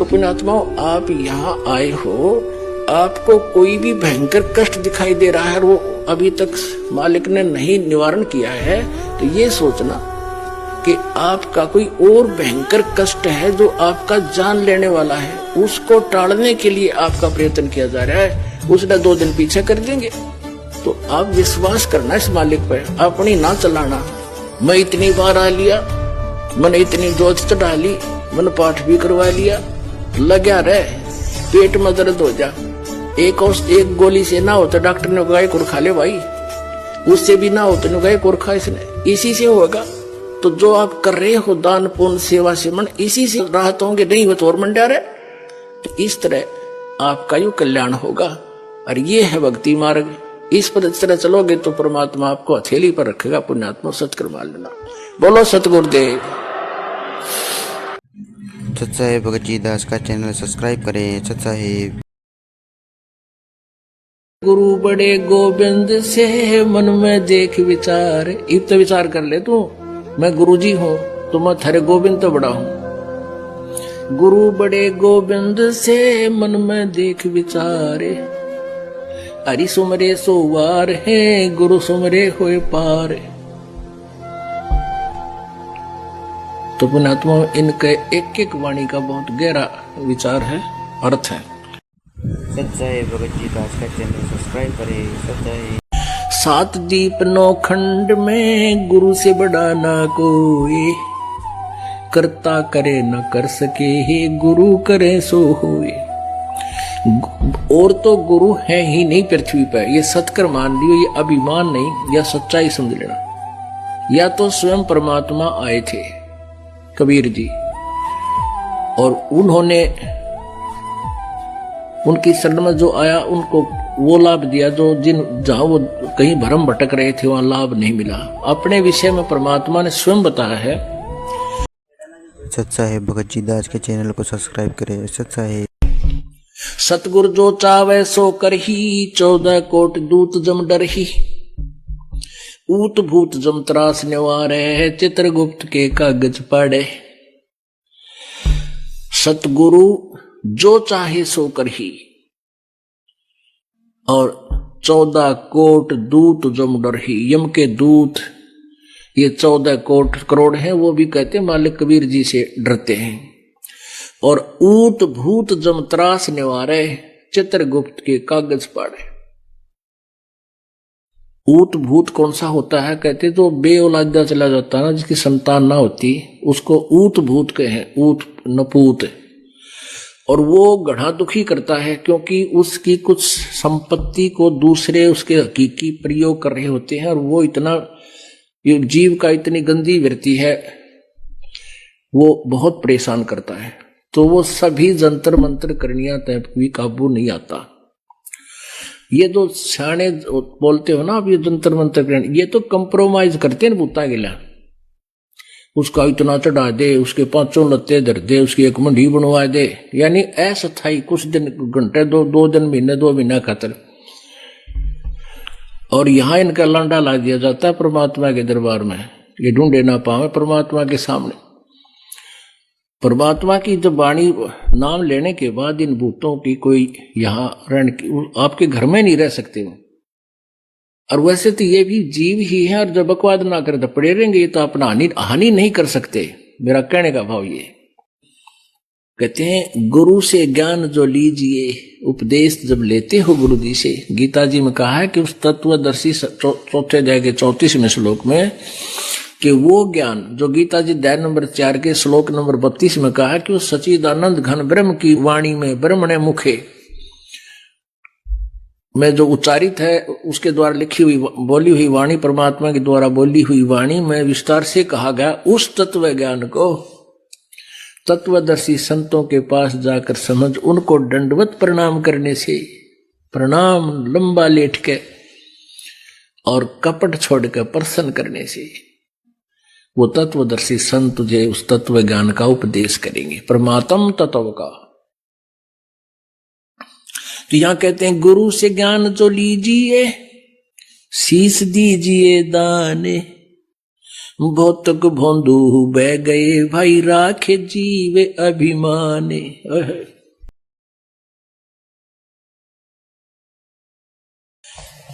तो पुण्यात्माओं, आप यहाँ आए हो, आपको कोई भी भयंकर कष्ट दिखाई दे रहा है और वो अभी तक मालिक ने नहीं निवारण किया है, तो ये सोचना कि आपका कोई और भयंकर कष्ट है जो आपका जान लेने वाला है, उसको टालने के लिए आपका प्रयत्न किया जा रहा है। उसने 2 दिन पीछे कर देंगे। तो आप विश्वास करना इस मालिक पर, अपनी ना चलाना। मैं इतनी बार आ लिया, मैंने इतनी जोत चढ़ा ली, मैंने पाठ भी करवा लिया, लगा रहे, पेट में दर्द हो जा, एक गोली से ना हो तो डॉक्टर ने कहा एक और खा ले भाई, उससे भी ना हो तो ने कहा एक और खा, इसने इसी से होगा। तो जो आप कर रहे हो दान पुण्य सेवा सिमरन, इसी से राहत होंगे, नहीं हो तो और मंडा रहे। तो इस तरह आपका यू कल्याण होगा। और ये है भक्ति मार्ग। इस पर इस तरह चलोगे तो परमात्मा आपको हथेली पर रखेगा। पुण्यात्मा सत्कर मान लेना। बोलो सतगुरुदेव। सत्साहेब भगत जी दास का चैनल सब्सक्राइब करें। सत्साहेब। गुरु बड़े गोविंद से मन में देख विचार। इब तो विचार कर ले तू, मैं गुरु जी हूं तो मैं थारे गोविंद तो बड़ा हूं। गुरु बड़े गोविंद से मन में देख विचारे, हरि सुमरे सोवार है, गुरु सुमरे होए पार। तो पुण्यात्मा, इनके एक एक वाणी का बहुत गहरा विचार है, अर्थ है। सत्साहेब भगत जी दास का चैनल सब्सक्राइब करें। सत्साहेब। 7 दीप 9 खंड में गुरु से बड़ा ना कोई, करता करे न कर सके, हे गुरु करे सो होए। और तो गुरु है ही नहीं पृथ्वी पर, ये सत्कर मान लियो, ये अभिमान नहीं, या सच्चाई समझ लेना। या तो स्वयं परमात्मा आए थे कबीर जी, और उन्होंने उनकी शरण में जो आया उनको वो लाभ दिया जो जहां वो कहीं भ्रम भटक रहे थे वहां लाभ नहीं मिला। अपने विषय में परमात्मा ने स्वयं बताया है। सत्साहेब भगत जी दास के चैनल को सब्सक्राइब करें। सत्साहेब। सतगुरु जो चावे सो करही, 14 कोट दूत जम डरही। ऊत भूत जम त्रास निवारे, चित्रगुप्त के कागज पढ़े। सतगुरु जो चाहे सो करही, और 14 कोट दूत जम डरही। यम के दूत, ये 14 कोट करोड़ हैं, वो भी कहते हैं मालिक कबीर जी से डरते हैं। और ऊत भूत जम त्रास निवारे, चित्रगुप्त के कागज पढ़े। ऊत भूत कौन सा होता है? कहते तो बेऔलादा चला जाता है ना, जिसकी संतान ना होती, उसको ऊत भूत कहे, ऊत नपूत। और वो गढ़ा दुखी करता है, क्योंकि उसकी कुछ संपत्ति को दूसरे उसके हकीकी प्रयोग कर रहे होते हैं, और वो इतना, जीव का इतनी गंदी वृत्ति है, वो बहुत परेशान करता है। तो वो सभी जंतर मंत्र करनिया तक भी काबू नहीं आता। ये तो सियाने बोलते हो ना, अब ये जंतर मंत्र करने, ये तो कंप्रोमाइज करते हैं भूता गिला। उसका इतना चढ़ा दे, उसके 5 लत्ते धर दे, उसकी एक मंडी बनवा दे, यानी अस्थायी कुछ दिन, घंटे, 2 दिन, महीने, 2 महीना खातर। और यहां इनका लांडा ला दिया जाता है परमात्मा के दरबार में, ये ढूंढे ना पावे परमात्मा के सामने। परमात्मा की जब वाणी नाम लेने के बाद इन भूतों की कोई यहां रहने की, आपके घर में नहीं रह सकते वो। और वैसे तो ये भी जीव ही है, और जब बकवाद ना करे तो पड़े रहेंगे, ये तो अपना हानि नहीं कर सकते। मेरा कहने का भाव ये। कहते हैं गुरु से ज्ञान जो लीजिए, उपदेश जब लेते हो गुरु जी से। गीता जी में कहा है कि उस तत्वदर्शी 4th अध्याय के 34वें श्लोक में, कि वो ज्ञान जो गीता जी अध्याय नंबर 4 के श्लोक नंबर 32 में कहा है कि वो सच्चिदानंद घन ब्रह्म की वाणी में, ब्रह्मणे मुखे में जो उच्चारित है, उसके द्वारा लिखी हुई बोली हुई वाणी, परमात्मा के द्वारा बोली हुई वाणी में विस्तार से कहा गया, उस तत्व ज्ञान को तत्वदर्शी संतों के पास जाकर समझ, उनको दंडवत प्रणाम करने से, प्रणाम लंबा लेट के और कपट छोड़कर प्रसन्न करने से, वो तत्वदर्शी संत तुझे उस तत्व ज्ञान का उपदेश करेंगे, परमात्म तत्व का। तो यहां कहते हैं गुरु से ज्ञान जो लीजिए, शीश दीजिए दाने, भौतक भोंदू बह गए भाई राखे जीवे अभिमाने।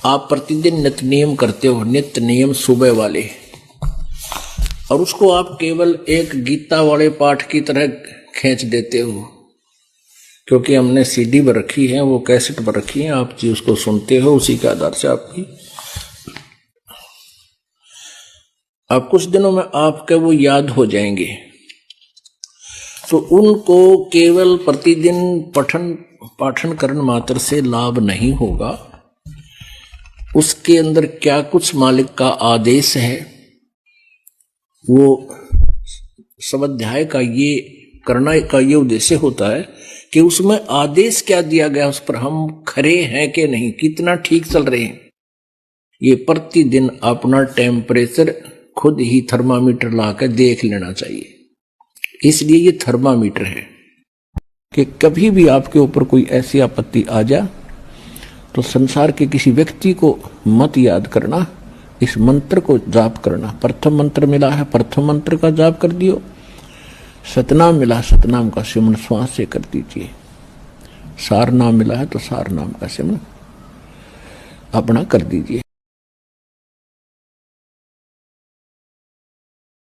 आप प्रतिदिन नित्य नियम करते हो, नित्य नियम सुबह वाले, और उसको आप केवल एक गीता वाले पाठ की तरह खींच देते हो, क्योंकि हमने सीडी पर रखी है, वो कैसेट पर रखी है, आप जी उसको सुनते हो, उसी के आधार से आपकी अब कुछ दिनों में आपके वो याद हो जाएंगे। तो उनको केवल प्रतिदिन पाठन करने मात्र से लाभ नहीं होगा, उसके अंदर क्या कुछ मालिक का आदेश है, वो स्वाध्याय का ये करना का ये उद्देश्य होता है कि उसमें आदेश क्या दिया गया, उस पर हम खरे हैं कि नहीं, कितना ठीक चल रहे हैं। ये प्रतिदिन अपना टेम्परेचर खुद ही थर्मामीटर लाकर देख लेना चाहिए। इसलिए ये थर्मामीटर है कि कभी भी आपके ऊपर कोई ऐसी आपत्ति आ जाए तो संसार के किसी व्यक्ति को मत याद करना, इस मंत्र को जाप करना। प्रथम मंत्र मिला है, प्रथम मंत्र का जाप कर दियो। सतनाम मिला, सतनाम का सिमरन श्वास से कर दीजिए। सार नाम मिला है तो सार नाम का सिमरन अपना कर दीजिए।